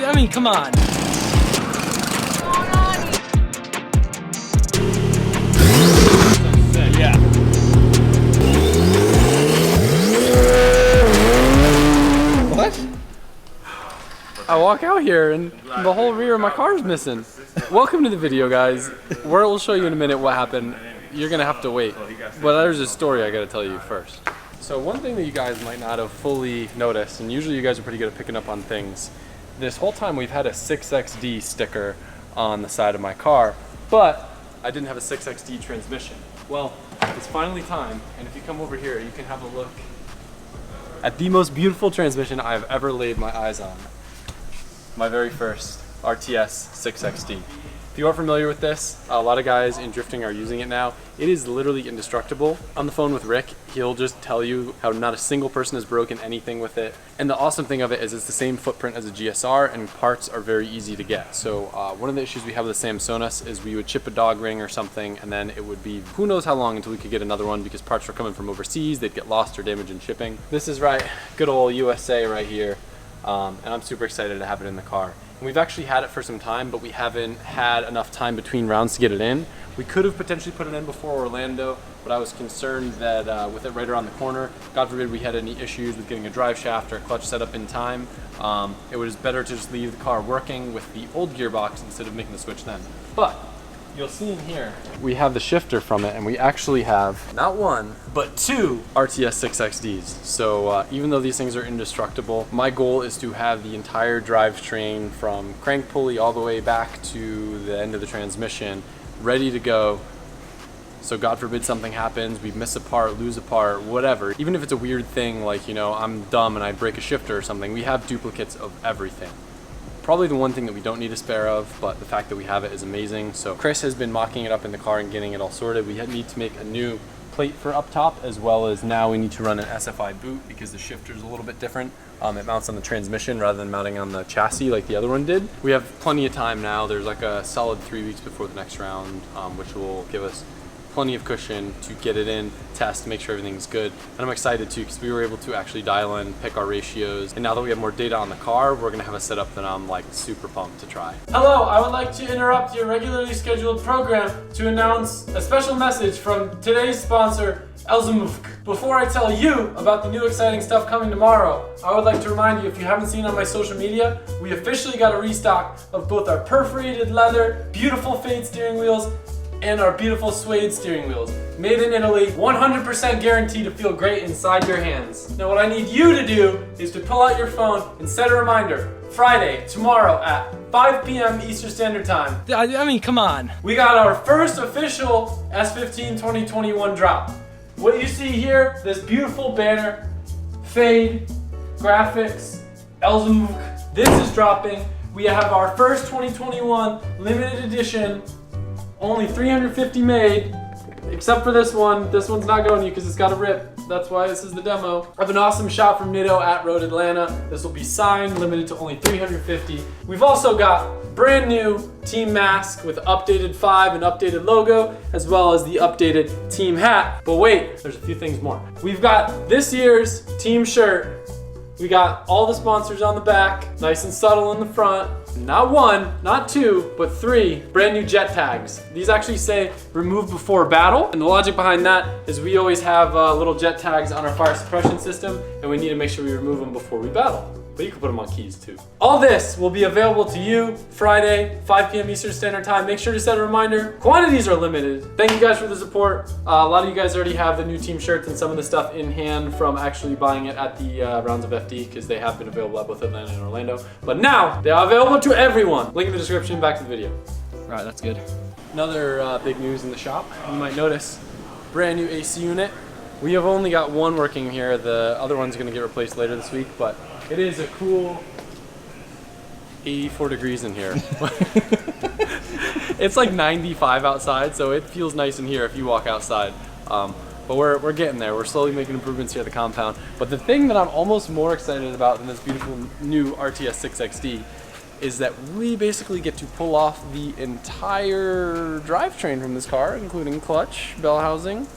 I mean, come on. Yeah. What? I walk out here and the whole rear of my car is missing. Welcome to the video, guys. Where we'll show you in a minute what happened. You're gonna have to wait. But there's a story I gotta tell you first. So one thing that you guys might not have fully noticed, and usually you guys are pretty good at picking up on things, this whole time we've had a 6XD sticker on the side of my car, but I didn't have a 6XD transmission. Well, it's finally time, and if you come over here, you can have a look at the most beautiful transmission I've ever laid my eyes on. My very first RTS 6XD. If you are familiar with this, a lot of guys in drifting are using it now. It is literally indestructible. On the phone with Rick, he'll just tell you how not a single person has broken anything with it. And the awesome thing of it is it's the same footprint as a GSR and parts are very easy to get. So one of the issues we have with the Samsonas is we would chip a dog ring or something and then it would be who knows how long until we could get another one because parts were coming from overseas, they'd get lost or damaged in shipping. This is right, good old USA right here. And I'm super excited to have it in the car. And we've actually had it for some time, but we haven't had enough time between rounds to get it in. We could have potentially put it in before Orlando, but I was concerned that with it right around the corner, God forbid we had any issues with getting a drive shaft or a clutch set up in time. It was better to just leave the car working with the old gearbox instead of making the switch then. But you'll see in here, we have the shifter from it, and we actually have not one, but two RTS 6XDs. So even though these things are indestructible, my goal is to have the entire drivetrain from crank pulley all the way back to the end of the transmission ready to go. So God forbid something happens, we miss a part, lose a part, whatever. Even if it's a weird thing like, you know, I'm dumb and I break a shifter or something, we have duplicates of everything. Probably the one thing that we don't need a spare of, but the fact that we have it is amazing. So Chris has been mocking it up in the car and getting it all sorted. We need to make a new plate for up top, as well as now we need to run an SFI boot because the shifter is a little bit different. It mounts on the transmission rather than mounting on the chassis like the other one did. We have plenty of time now. There's like a solid 3 weeks before the next round, which will give us plenty of cushion to get it in, test, make sure everything's good. And I'm excited too because we were able to actually dial in, pick our ratios. And now that we have more data on the car, we're gonna have a setup that I'm like super pumped to try. Hello, I would like to interrupt your regularly scheduled program to announce a special message from today's sponsor, Elzamufk. Before I tell you about the new exciting stuff coming tomorrow, I would like to remind you, if you haven't seen on my social media, we officially got a restock of both our perforated leather, beautiful fade steering wheels, and our beautiful suede steering wheels. Made in Italy, 100% guaranteed to feel great inside your hands. Now what I need you to do is to pull out your phone and set a reminder. Friday, tomorrow at 5 p.m. Eastern Standard Time. I mean, come on. We got our first official S15 2021 drop. What you see here, this beautiful banner, fade, graphics, Elzamuk. This is dropping. We have our first 2021 limited edition, only 350 made, except for this one. This one's not going to you because it's got a rip. That's why this is the demo. I have an awesome shot from Nitto at Road Atlanta. This will be signed, limited to only 350. We've also got brand new team mask with updated 5 and updated logo, as well as the updated team hat. But wait, there's a few things more. We've got this year's team shirt. We got all the sponsors on the back, nice and subtle in the front. Not one, not two, but 3 brand new jet tags. These actually say remove before battle. And the logic behind that is we always have little jet tags on our fire suppression system and we need to make sure we remove them before we battle. But you can put them on keys too. All this will be available to you Friday, 5 p.m. Eastern Standard Time. Make sure to set a reminder. Quantities are limited. Thank you guys for the support. A lot of you guys already have the new team shirts and some of the stuff in hand from actually buying it at the rounds of FD because they have been available at both Atlanta and Orlando. But now they are available to everyone. Link in the description, back to the video. All right, that's good. Another big news in the shop. You might notice, brand new AC unit. We have only got one working here. The other one's gonna get replaced later this week, but it is a cool 84 degrees in here. It's like 95 outside, so it feels nice in here if you walk outside. But we're getting there. We're slowly making improvements here at the compound. But the thing that I'm almost more excited about than this beautiful new RTS 6XD is that we basically get to pull off the entire drivetrain from this car, including clutch, bell housing,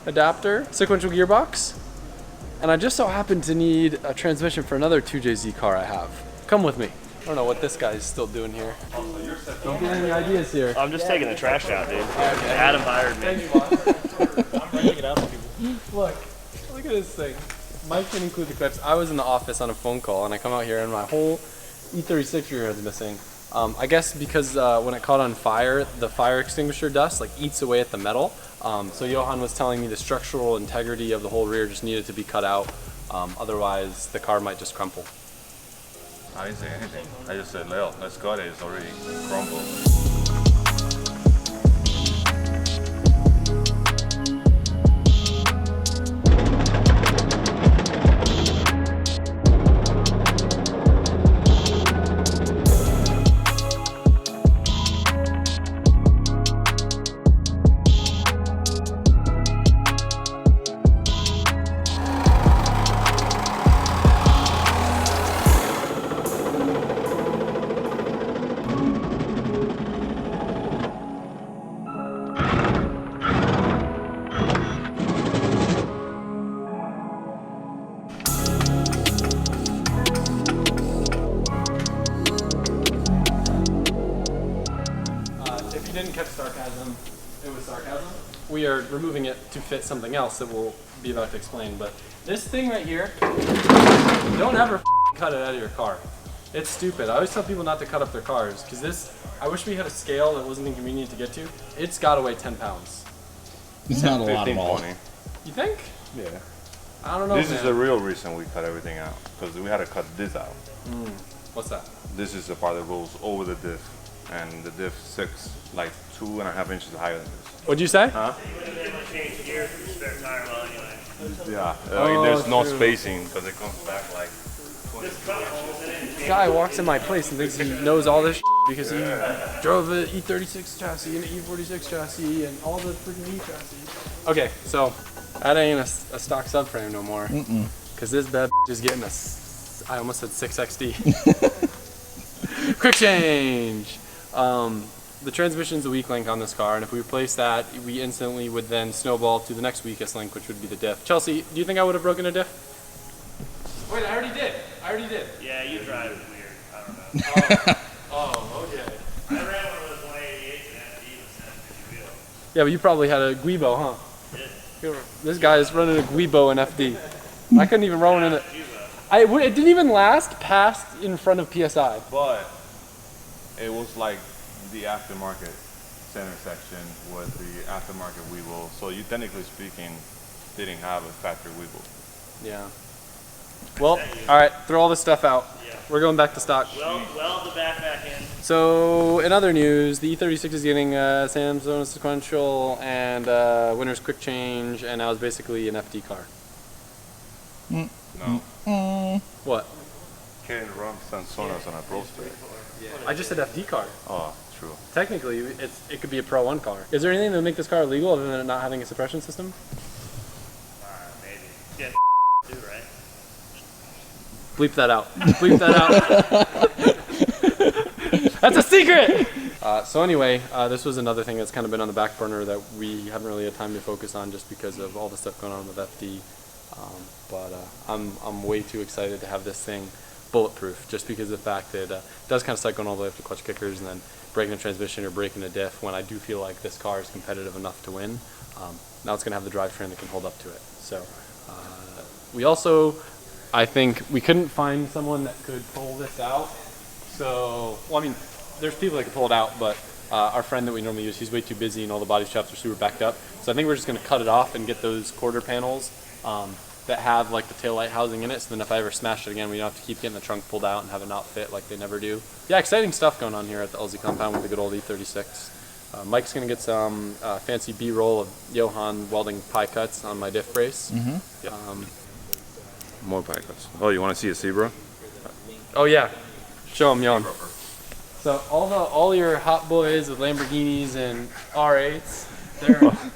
adapter, sequential gearbox, And I just so happen to need a transmission for another 2JZ car I have. Come with me. I don't know what this guy's still doing here. Don't get any ideas here. I'm just taking the trash out, dude. Okay. Adam hired me. I'm bringing it out to people. Look at this thing. Mike can include the clips. I was in the office on a phone call and I come out here and my whole E36 rear head's missing. I guess because when it caught on fire, the fire extinguisher dust like eats away at the metal. So Johan was telling me the structural integrity of the whole rear just needed to be cut out. Otherwise, the car might just crumple. I didn't say anything. I just said, Leo, let's cut it. It's already crumbled. Didn't catch sarcasm, it was sarcasm. We are removing it to fit something else that we'll be about to explain, but this thing right here, don't ever cut it out of your car. It's stupid. I always tell people not to cut up their cars, because this, I wish we had a scale that wasn't inconvenient to get to. It's got to weigh 10 pounds. It's not a lot at all. 20. You think? Yeah. I don't know, This man. is the real reason we cut everything out, because we had to cut this out. What's that? This is the part that goes over the diff, and the diff sits like 2.5 inches higher than this. What'd you say? Huh? Change gears for the spare tire well anyway. Yeah. Oh, there's no true. spacing because it comes back like 20. This guy walks in my place and thinks he knows all this because he drove an E36 chassis and an E46 chassis and all the freaking E chassis. Okay, so that ain't a stock subframe no more. Because this bad is getting a, I almost said 6XD. Quick change. The transmission's a weak link on this car, and if we replace that, we instantly would then snowball to the next weakest link, which would be the diff. Chelsea, do you think I would have broken a diff? Wait, I already did. Yeah, you drive it weird. I don't know. Oh, okay. I ran one of those 188s and FD with 750 wheel. Yeah, but you probably had a Guibo, huh? Yeah. This guy is running a Guibo in FD. I couldn't even run in it. It didn't even last past in front of PSI. But it was like the aftermarket center section with the aftermarket Weeble. So you, technically speaking, didn't have a factory Weeble. Yeah. Well, all right, throw all this stuff out. Yeah. We're going back to stock. Weld the back in. So, in other news, the E36 is getting Samsung Sequential and Winner's Quick Change, and now it's basically an FD car. No. What? Can't run Sansonas on a Pro Street. I just said FD car. Oh, true. Technically, it could be a Pro 1 car. Is there anything that would make this car illegal other than it not having a suppression system? Maybe. Yeah, too, right? Bleep that out. Bleep that out. That's a secret! So anyway, this was another thing that's kind of been on the back burner that we haven't really had time to focus on just because of all the stuff going on with FD. But I'm way too excited to have this thing bulletproof just because of the fact that it does kind of start going all the way up to clutch kickers and then breaking a transmission or breaking a diff when I do feel like this car is competitive enough to win. Now it's going to have the drivetrain that can hold up to it. So we also, I think we couldn't find someone that could pull this out. So, well, I mean, there's people that can pull it out, but our friend that we normally use, he's way too busy and all the body shops are super backed up. So I think we're just going to cut it off and get those quarter panels that have like the taillight housing in it, so then if I ever smash it again, we don't have to keep getting the trunk pulled out and have it not fit like they never do. Yeah, exciting stuff going on here at the LZ compound with the good old E36. Mike's going to get some fancy B-roll of Johan welding pie cuts on my diff brace. Yep. More pie cuts. Oh, you want to see a zebra? Oh yeah, show them, Johan. So all your hot boys with Lamborghinis and R8s,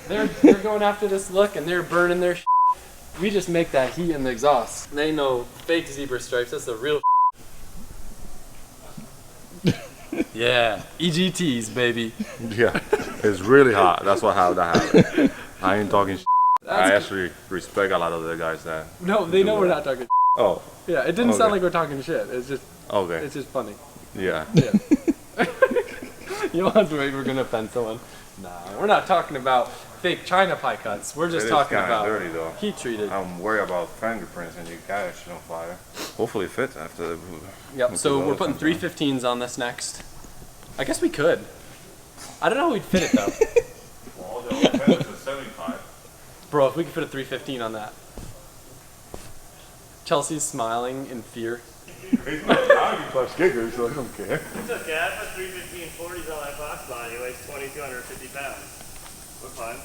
they're going after this look and they're burning their shit. We just make that heat in the exhaust. They ain't no fake zebra stripes, that's the real yeah, EGTs, baby. Yeah, it's really hot. That's what how that happened. I ain't talking I actually respect a lot of the guys that. No, they know we're not talking. Oh. Yeah, it didn't Okay. sound like we're talking shit. It's just Okay. it's just funny. Yeah. Yeah. You don't have to worry we're gonna offend someone. Nah, we're not talking about fake China pie cuts. We're just It is talking kinda about dirty, though. heat treated. I'm worried about fingerprints and you catch on fire. Hopefully it fits after. Yep. So we're putting 315s on this next. I guess we could. I don't know how we'd fit it though. Well, the old is 75. Bro, if we could fit a 315 on that. Chelsea's smiling in fear. He's not a clutch kicker, so I don't care. It's okay. I put 315 40s on my box body. It weighs 2,250 pounds. We're fine.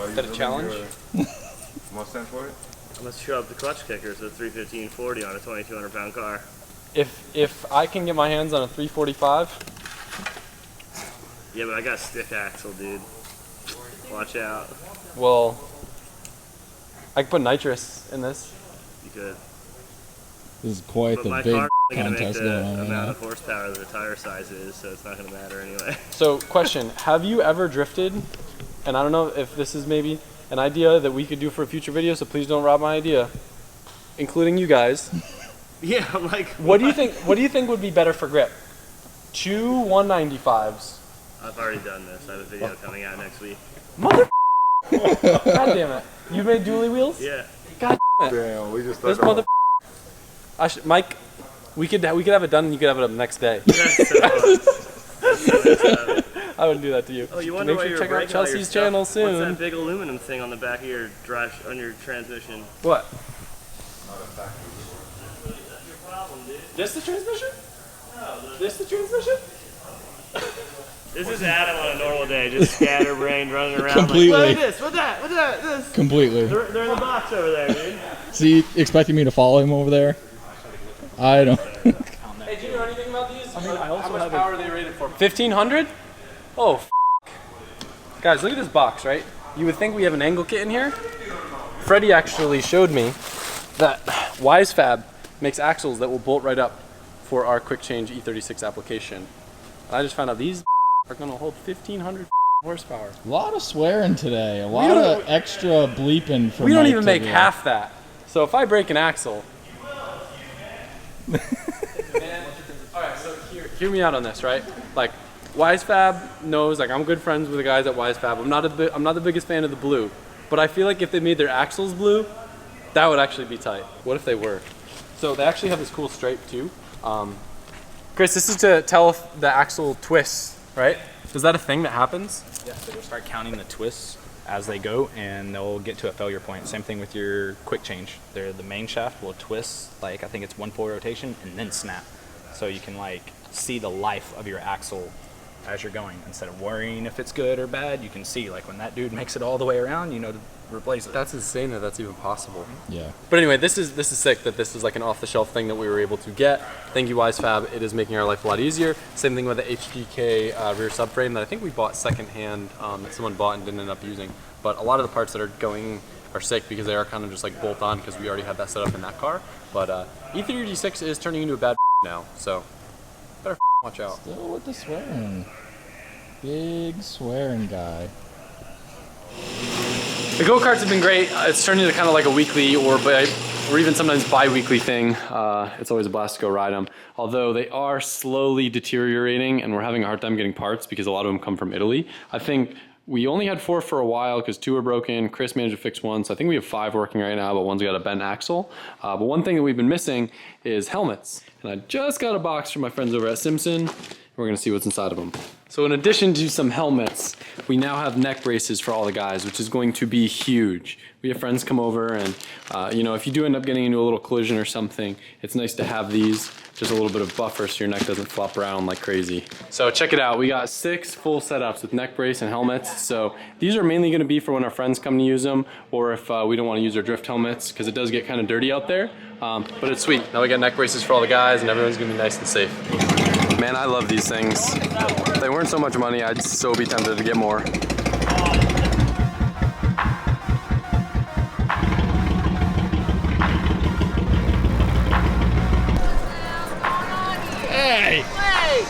Is that a challenge? Mustang for it? Let's show up the clutch kickers with 315 40 on a 2,200 pound car. If I can get my hands on a 345. Yeah, but I got a stick axle, dude. Watch out. Well, I could put nitrous in this. You could. This is quite But the my big car is going to make contest the going on right amount now. of horsepower that the tire size is, so it's not going to matter anyway. So, question: have you ever drifted? And I don't know if this is maybe an idea that we could do for a future video. So please don't rob my idea, including you guys. Yeah, I'm like, What do you think? What do you think would be better for grip? Two 195s. I've already done this. I have a video coming out next week. Mother. God damn it! You made dually wheels? Yeah. God damn it! Damn, we just This mother. Mike, we could have it done and you could have it up the next day. I wouldn't do that to you. Oh, you wonder Make why sure you're to check out breaking all your Chelsea's stuff? channel What's soon. that big aluminum thing on the back of your drive, on your transmission? What? Your problem, dude. This the transmission? No, This the transmission? this is Adam on a normal day, just scatterbrained, running around Completely. like, what is this? What that? What that? This? Completely. They're in the box over there, dude. So you expecting me to follow him over there? I don't. Hey, do you know anything about these? I mean, how much power are they rated for? 1,500? Oh, guys, look at this box, right? You would think we have an angle kit in here. Freddie actually showed me that WiseFab makes axles that will bolt right up for our quick change E36 application. And I just found out these are gonna hold 1,500 horsepower. A lot of swearing today. A lot don't- of extra bleeping from We don't Mike even make today. half that. So if I break an axle. Alright, so hear me out on this, right? Like, WiseFab knows, like, I'm good friends with the guys at WiseFab. I'm not the biggest fan of the blue, but I feel like if they made their axles blue, that would actually be tight. What if they were? So they actually have this cool stripe too. Chris, this is to tell if the axle twists, right? Is that a thing that happens? Yeah, so they'll start counting the twists as they go, and they'll get to a failure point. Same thing with your quick change. The main shaft will twist, like I think it's 1 full rotation, and then snap. So you can like see the life of your axle as you're going. Instead of worrying if it's good or bad, you can see like when that dude makes it all the way around, you know to replace it. That's insane that that's even possible. Yeah. But anyway, this is sick that this is like an off-the-shelf thing that we were able to get. Thank you, WiseFab. It is making our life a lot easier. Same thing with the HGK rear subframe that I think we bought secondhand, that someone bought and didn't end up using. But a lot of the parts that are going are sick because they are kind of just like bolt on because we already had that set up in that car. But E36 is turning into a bad now, so better watch out. Still with the swearing. Big swearing guy. The go-karts have been great. It's turned into kind of like a weekly or even sometimes bi-weekly thing. It's always a blast to go ride them. Although they are slowly deteriorating and we're having a hard time getting parts because a lot of them come from Italy. I think we only had 4 for a while because 2 were broken. Chris managed to fix 1, so I think we have 5 working right now, but 1's got a bent axle. But one thing that we've been missing is helmets. And I just got a box from my friends over at Simpson. We're gonna see what's inside of them. So in addition to some helmets, we now have neck braces for all the guys, which is going to be huge. We have friends come over and, you know, if you do end up getting into a little collision or something, it's nice to have these, just a little bit of buffer so your neck doesn't flop around like crazy. So check it out, we got 6 full setups with neck brace and helmets. So these are mainly gonna be for when our friends come to use them, or if we don't wanna use our drift helmets, because it does get kind of dirty out there. But it's sweet. Now we got neck braces for all the guys and everyone's gonna be nice and safe. Man, I love these things. If they weren't so much money, I'd so be tempted to get more. Hey! Hey!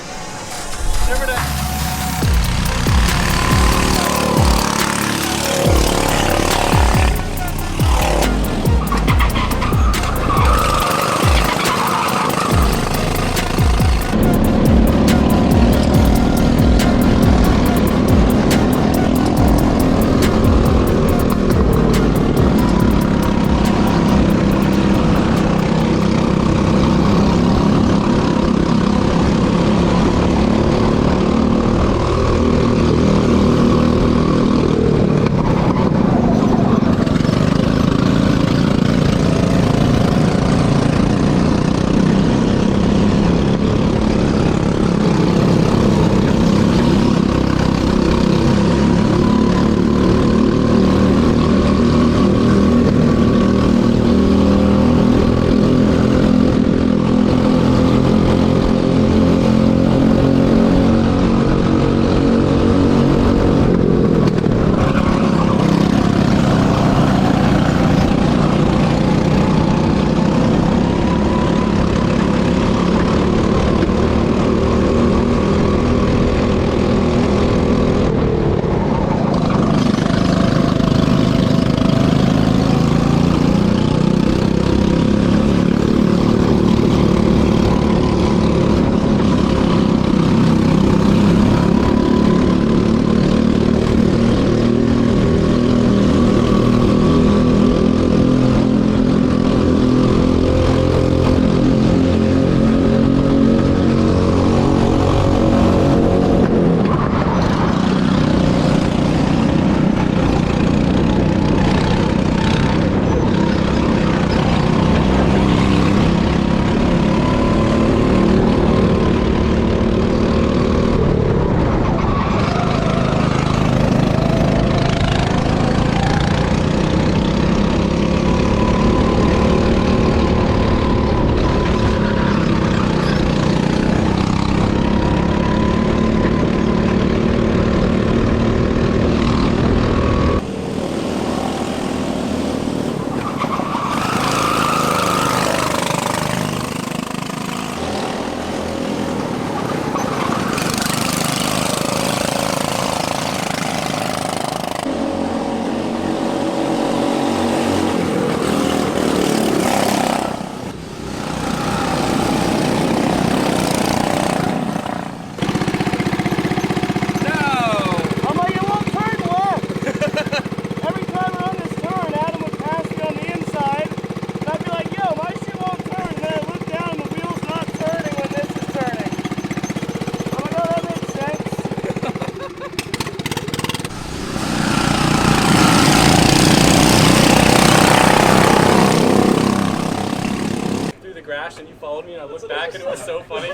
crashed and you followed me and I looked back and it was so funny.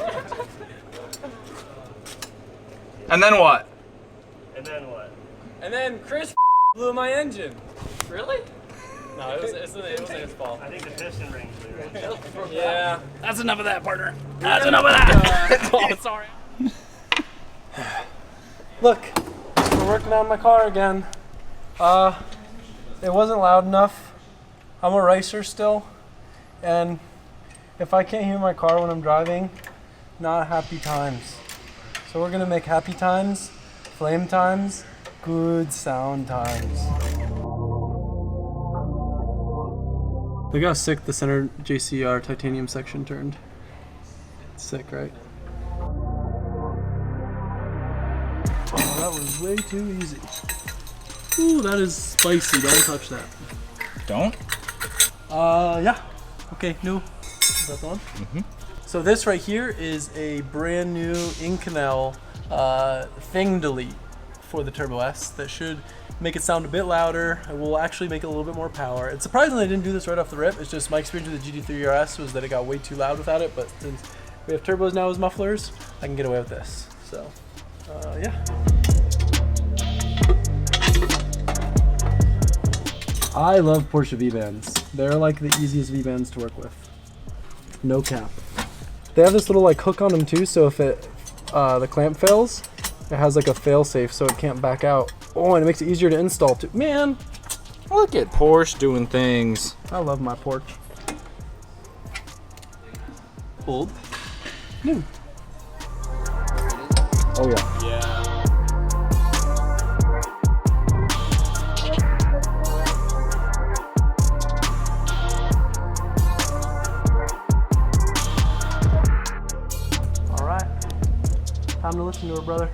And then what? And then what? And then Chris blew my engine. Really? No, it wasn't his fault. I think the piston rings blew right. Yeah. That's enough of that, partner. That's enough of that. Oh, sorry. Look, we're working on my car again. It wasn't loud enough. I'm a racer still, and if I can't hear my car when I'm driving, not happy times. So we're gonna make happy times, flame times, good sound times. Look how sick the center JCR titanium section turned. Sick, right? Oh, that was way too easy. Ooh, that is spicy. Don't touch that. Don't? Yeah. Okay, new. Is that the one? Mm-hmm. So this right here is a brand new Inconel thing delete for the Turbo S that should make it sound a bit louder. It will actually make it a little bit more power. It's surprising they didn't do this right off the rip. It's just my experience with the GT3 RS was that it got way too loud without it, but since we have turbos now as mufflers, I can get away with this. So, yeah. I love Porsche V-bands. They're like the easiest V-bands to work with. No cap. They have this little like hook on them too, so if the clamp fails, it has like a fail safe so it can't back out. Oh, and it makes it easier to install too. Man, Look at Porsche doing things. I love my Porsche. Old. New. Oh yeah. Yeah. All right. Time to listen to her, brother.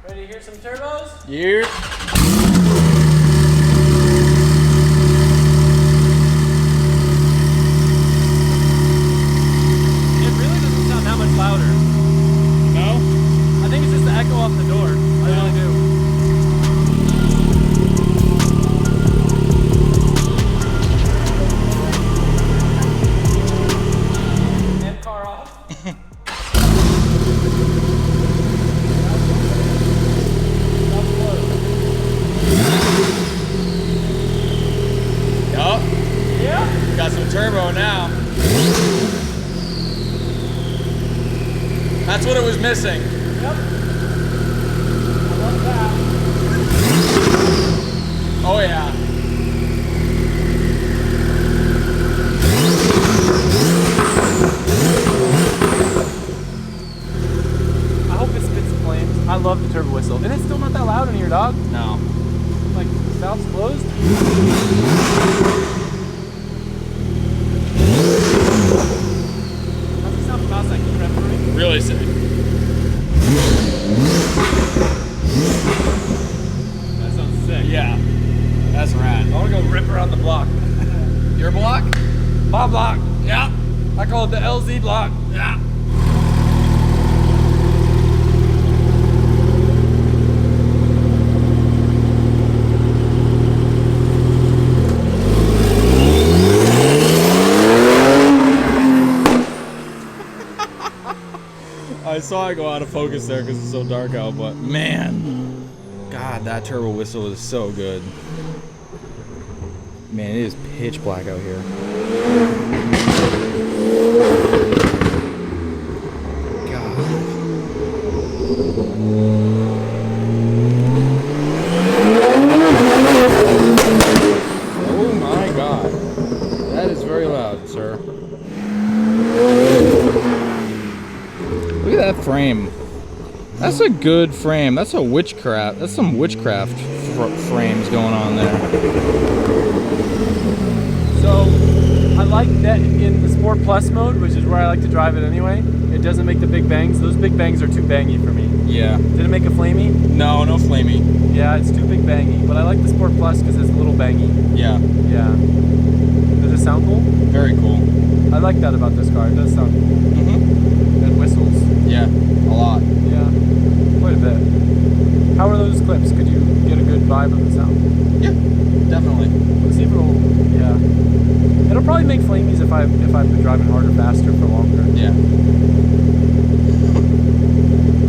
Ready to hear some turbos? Yeah. It really doesn't sound that much louder. No? I think it's just the echo off the door. I really do. And car off. Yup. Yeah. Got some turbo now. That's what it was missing. Yep. I love that. Oh yeah. I hope it spits flames. I love the turbo whistle. And it's still not that loud in here, dog. No. Like, valve's closed. How's it sound from outside? Can you rev for me? Really sick. That sounds sick. Yeah. That's rad. I want to go rip around the block. Your block? My block. Yeah. I call it the LZ block. Yeah. I saw it go out of focus there because it's so dark out, but man, God, that turbo whistle is so good. Man, it is pitch black out here. God. Oh my God. That is very loud, sir. Look at that frame. That's a good frame. That's a witchcraft. That's some witchcraft frames going on there. So, I like that in the Sport Plus mode, which is where I like to drive it anyway, it doesn't make the big bangs. Those big bangs are too bangy for me. Yeah. Did it make a flamey? No, no flamey. Yeah, it's too big bangy. But I like the Sport Plus because it's a little bangy. Yeah. Yeah. Does it sound cool? Very cool. I like that about this car. It does sound cool. Mm-hmm. And whistles. Yeah, a lot. Yeah, quite a bit. How are those clips? Could you get a good vibe of the sound? Yeah, definitely. Let's see if it'll, yeah. probably make flamies if I've been driving harder, faster for longer. Yeah.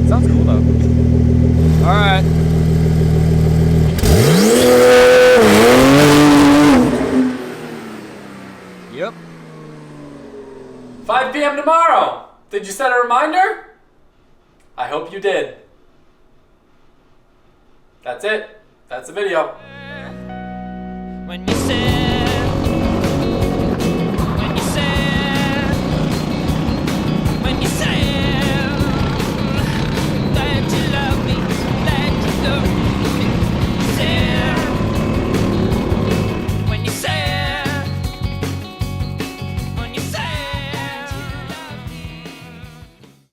Sounds cool though. All right. Yep. 5 p.m. tomorrow. Did you set a reminder? I hope you did. That's it. That's the video. When you said